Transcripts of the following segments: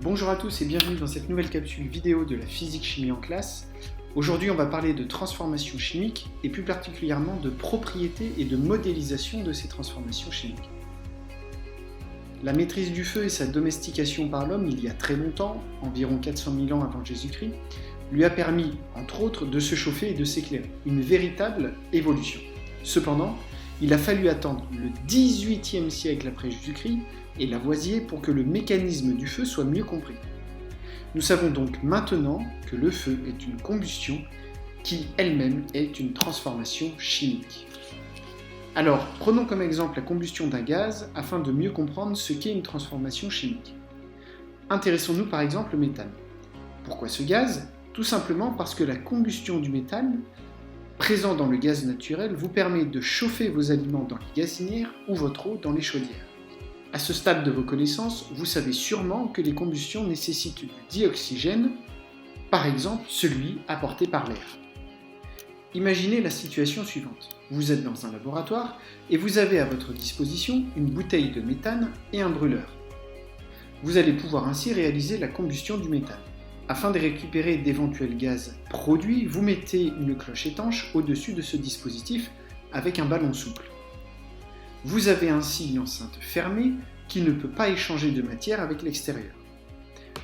Bonjour à tous et bienvenue dans cette nouvelle capsule vidéo de la physique-chimie en classe. Aujourd'hui, on va parler de transformation chimique et plus particulièrement de propriétés et de modélisation de ces transformations chimiques. La maîtrise du feu et sa domestication par l'homme il y a très longtemps, environ 400 000 ans avant Jésus-Christ, lui a permis, entre autres, de se chauffer et de s'éclairer. Une véritable évolution. Cependant, il a fallu attendre le XVIIIe siècle après Jésus-Christ et Lavoisier pour que le mécanisme du feu soit mieux compris. Nous savons donc maintenant que le feu est une combustion qui elle-même est une transformation chimique. Alors, prenons comme exemple la combustion d'un gaz afin de mieux comprendre ce qu'est une transformation chimique. Intéressons-nous par exemple au méthane. Pourquoi ce gaz ? Tout simplement parce que la combustion du méthane, présent dans le gaz naturel, vous permet de chauffer vos aliments dans les gazinières ou votre eau dans les chaudières. À ce stade de vos connaissances, vous savez sûrement que les combustions nécessitent du dioxygène, par exemple celui apporté par l'air. Imaginez la situation suivante. Vous êtes dans un laboratoire et vous avez à votre disposition une bouteille de méthane et un brûleur. Vous allez pouvoir ainsi réaliser la combustion du méthane. Afin de récupérer d'éventuels gaz produits, vous mettez une cloche étanche au-dessus de ce dispositif avec un ballon souple. Vous avez ainsi une enceinte fermée qui ne peut pas échanger de matière avec l'extérieur.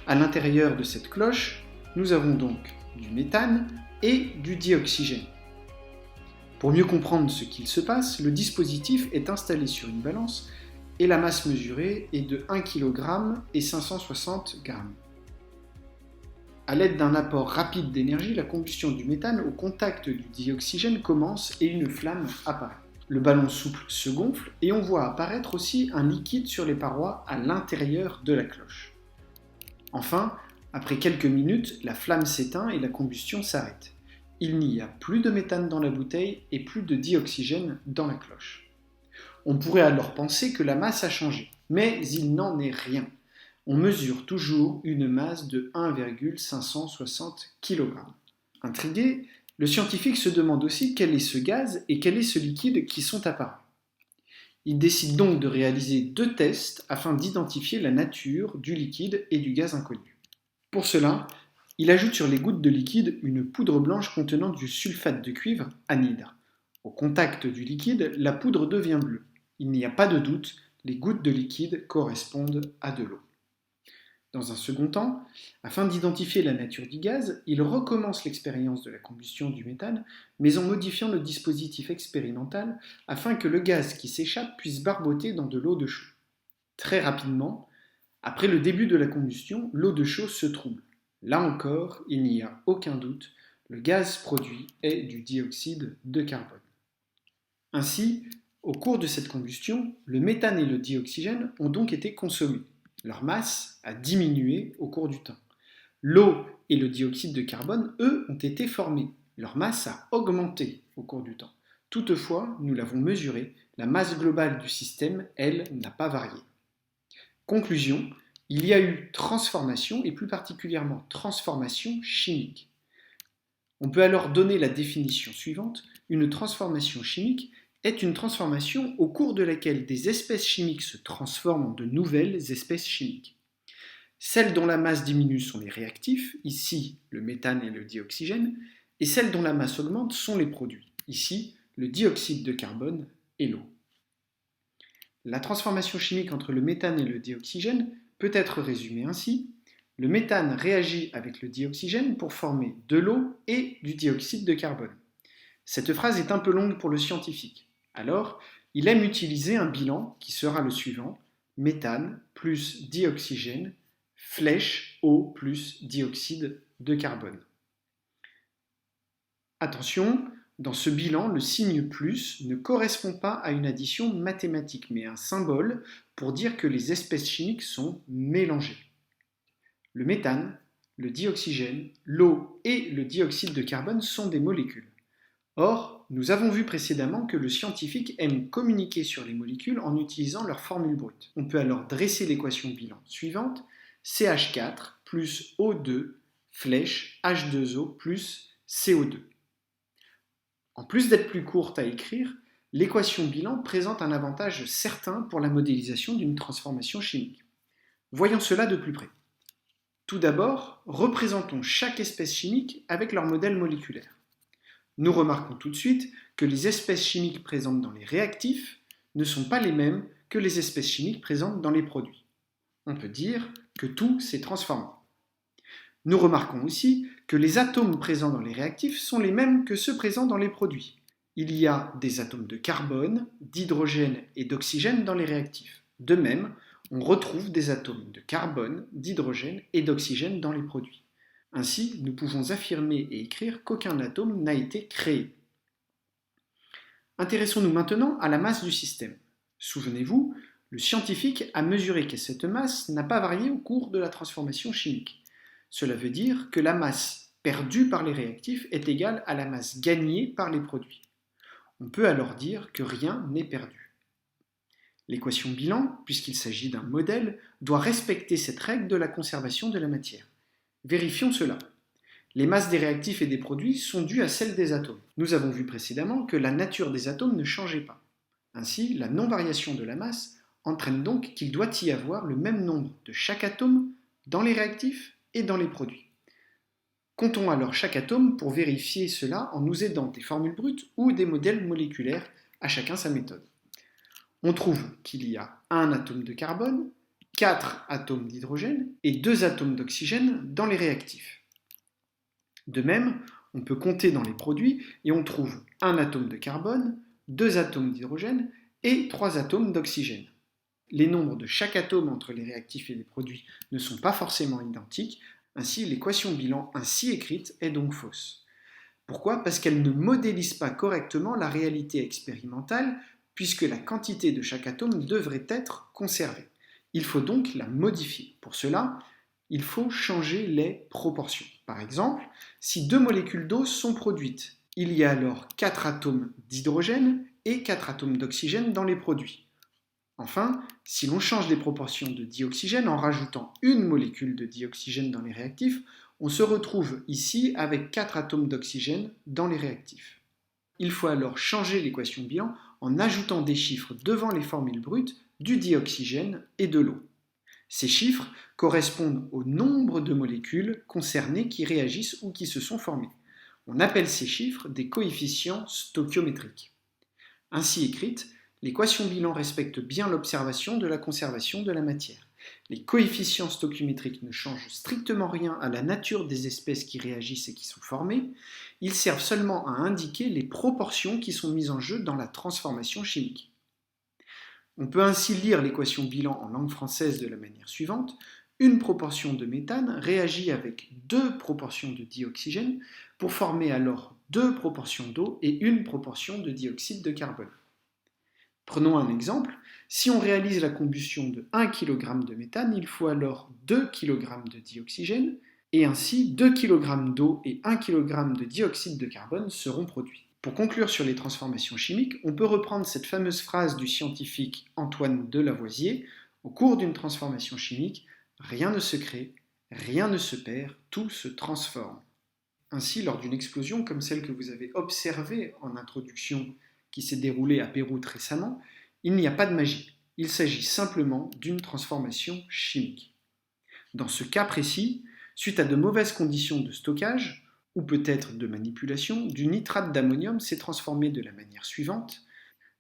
À l'intérieur de cette cloche, nous avons donc du méthane et du dioxygène. Pour mieux comprendre ce qu'il se passe, le dispositif est installé sur une balance et la masse mesurée est de 1 kg et 560 g. À l'aide d'un apport rapide d'énergie, la combustion du méthane au contact du dioxygène commence et une flamme apparaît. Le ballon souple se gonfle et on voit apparaître aussi un liquide sur les parois à l'intérieur de la cloche. Enfin, après quelques minutes, la flamme s'éteint et la combustion s'arrête. Il n'y a plus de méthane dans la bouteille et plus de dioxygène dans la cloche. On pourrait alors penser que la masse a changé, mais il n'en est rien. On mesure toujours une masse de 1,560 kg. Intrigué, le scientifique se demande aussi quel est ce gaz et quel est ce liquide qui sont apparus. Il décide donc de réaliser 2 tests afin d'identifier la nature du liquide et du gaz inconnu. Pour cela, il ajoute sur les gouttes de liquide une poudre blanche contenant du sulfate de cuivre, anhydre. Au contact du liquide, la poudre devient bleue. Il n'y a pas de doute, les gouttes de liquide correspondent à de l'eau. Dans un second temps, afin d'identifier la nature du gaz, il recommence l'expérience de la combustion du méthane, mais en modifiant le dispositif expérimental afin que le gaz qui s'échappe puisse barboter dans de l'eau de chaux. Très rapidement, après le début de la combustion, l'eau de chaux se trouble. Là encore, il n'y a aucun doute, le gaz produit est du dioxyde de carbone. Ainsi, au cours de cette combustion, le méthane et le dioxygène ont donc été consommés. Leur masse a diminué au cours du temps. L'eau et le dioxyde de carbone, eux, ont été formés. Leur masse a augmenté au cours du temps. Toutefois, nous l'avons mesuré, la masse globale du système, elle, n'a pas varié. Conclusion, il y a eu transformation et plus particulièrement transformation chimique. On peut alors donner la définition suivante. Une transformation chimique est une transformation au cours de laquelle des espèces chimiques se transforment en de nouvelles espèces chimiques. Celles dont la masse diminue sont les réactifs, ici le méthane et le dioxygène, et celles dont la masse augmente sont les produits, ici le dioxyde de carbone et l'eau. La transformation chimique entre le méthane et le dioxygène peut être résumée ainsi. Le méthane réagit avec le dioxygène pour former de l'eau et du dioxyde de carbone. Cette phrase est un peu longue pour le scientifique. Alors, il aime utiliser un bilan qui sera le suivant, méthane plus dioxygène, flèche eau plus dioxyde de carbone. Attention, dans ce bilan, le signe plus ne correspond pas à une addition mathématique, mais à un symbole pour dire que les espèces chimiques sont mélangées. Le méthane, le dioxygène, l'eau et le dioxyde de carbone sont des molécules. Or, nous avons vu précédemment que le scientifique aime communiquer sur les molécules en utilisant leur formule brute. On peut alors dresser l'équation bilan suivante, CH4 plus O2 flèche H2O plus CO2. En plus d'être plus courte à écrire, l'équation bilan présente un avantage certain pour la modélisation d'une transformation chimique. Voyons cela de plus près. Tout d'abord, représentons chaque espèce chimique avec leur modèle moléculaire. Nous remarquons tout de suite que les espèces chimiques présentes dans les réactifs ne sont pas les mêmes que les espèces chimiques présentes dans les produits. On peut dire que tout s'est transformé. Nous remarquons aussi que les atomes présents dans les réactifs sont les mêmes que ceux présents dans les produits. Il y a des atomes de carbone, d'hydrogène et d'oxygène dans les réactifs. De même, on retrouve des atomes de carbone, d'hydrogène et d'oxygène dans les produits. Ainsi, nous pouvons affirmer et écrire qu'aucun atome n'a été créé. Intéressons-nous maintenant à la masse du système. Souvenez-vous, le scientifique a mesuré que cette masse n'a pas varié au cours de la transformation chimique. Cela veut dire que la masse perdue par les réactifs est égale à la masse gagnée par les produits. On peut alors dire que rien n'est perdu. L'équation bilan, puisqu'il s'agit d'un modèle, doit respecter cette règle de la conservation de la matière. Vérifions cela. Les masses des réactifs et des produits sont dues à celles des atomes. Nous avons vu précédemment que la nature des atomes ne changeait pas. Ainsi, la non-variation de la masse entraîne donc qu'il doit y avoir le même nombre de chaque atome dans les réactifs et dans les produits. Comptons alors chaque atome pour vérifier cela en nous aidant des formules brutes ou des modèles moléculaires, à chacun sa méthode. On trouve qu'il y a un atome de carbone, 4 atomes d'hydrogène et 2 atomes d'oxygène dans les réactifs. De même, on peut compter dans les produits et on trouve un atome de carbone, 2 atomes d'hydrogène et 3 atomes d'oxygène. Les nombres de chaque atome entre les réactifs et les produits ne sont pas forcément identiques, ainsi l'équation bilan ainsi écrite est donc fausse. Pourquoi ? Parce qu'elle ne modélise pas correctement la réalité expérimentale, puisque la quantité de chaque atome devrait être conservée. Il faut donc la modifier. Pour cela, il faut changer les proportions. Par exemple, si 2 molécules d'eau sont produites, il y a alors 4 atomes d'hydrogène et 4 atomes d'oxygène dans les produits. Enfin, si l'on change les proportions de dioxygène en rajoutant une molécule de dioxygène dans les réactifs, on se retrouve ici avec 4 atomes d'oxygène dans les réactifs. Il faut alors changer l'équation bilan en ajoutant des chiffres devant les formules brutes du dioxygène et de l'eau. Ces chiffres correspondent au nombre de molécules concernées qui réagissent ou qui se sont formées. On appelle ces chiffres des coefficients stoichiométriques. Ainsi écrite, l'équation bilan respecte bien l'observation de la conservation de la matière. Les coefficients stoichiométriques ne changent strictement rien à la nature des espèces qui réagissent et qui sont formées, ils servent seulement à indiquer les proportions qui sont mises en jeu dans la transformation chimique. On peut ainsi lire l'équation bilan en langue française de la manière suivante. Une proportion de méthane réagit avec 2 proportions de dioxygène pour former alors 2 proportions d'eau et une proportion de dioxyde de carbone. Prenons un exemple. Si on réalise la combustion de 1 kg de méthane, il faut alors 2 kg de dioxygène, et ainsi 2 kg d'eau et 1 kg de dioxyde de carbone seront produits. Pour conclure sur les transformations chimiques, on peut reprendre cette fameuse phrase du scientifique Antoine de Lavoisier. Au cours d'une transformation chimique, rien ne se crée, rien ne se perd, tout se transforme. Ainsi, lors d'une explosion comme celle que vous avez observée en introduction qui s'est déroulée à Beyrouth récemment, il n'y a pas de magie. Il s'agit simplement d'une transformation chimique. Dans ce cas précis, suite à de mauvaises conditions de stockage, ou peut-être de manipulation, du nitrate d'ammonium s'est transformé de la manière suivante.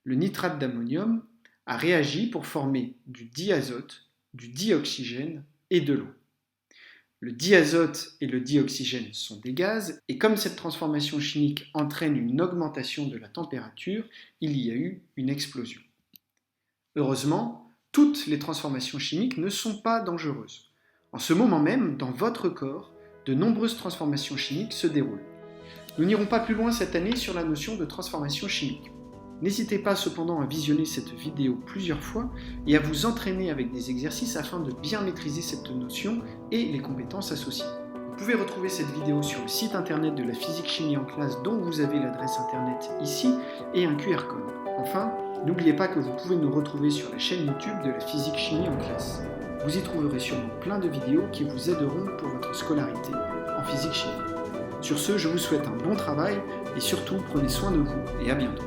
Le nitrate d'ammonium a réagi pour former du diazote, du dioxygène et de l'eau. Le diazote et le dioxygène sont des gaz, et comme cette transformation chimique entraîne une augmentation de la température, il y a eu une explosion. Heureusement, toutes les transformations chimiques ne sont pas dangereuses. En ce moment même, dans votre corps, de nombreuses transformations chimiques se déroulent. Nous n'irons pas plus loin cette année sur la notion de transformation chimique. N'hésitez pas cependant à visionner cette vidéo plusieurs fois et à vous entraîner avec des exercices afin de bien maîtriser cette notion et les compétences associées. Vous pouvez retrouver cette vidéo sur le site internet de la physique chimie en classe dont vous avez l'adresse internet ici et un QR code. Enfin, n'oubliez pas que vous pouvez nous retrouver sur la chaîne YouTube de la physique chimie en classe. Vous y trouverez sûrement plein de vidéos qui vous aideront pour votre scolarité en physique chimie. Sur ce, je vous souhaite un bon travail et surtout prenez soin de vous et à bientôt.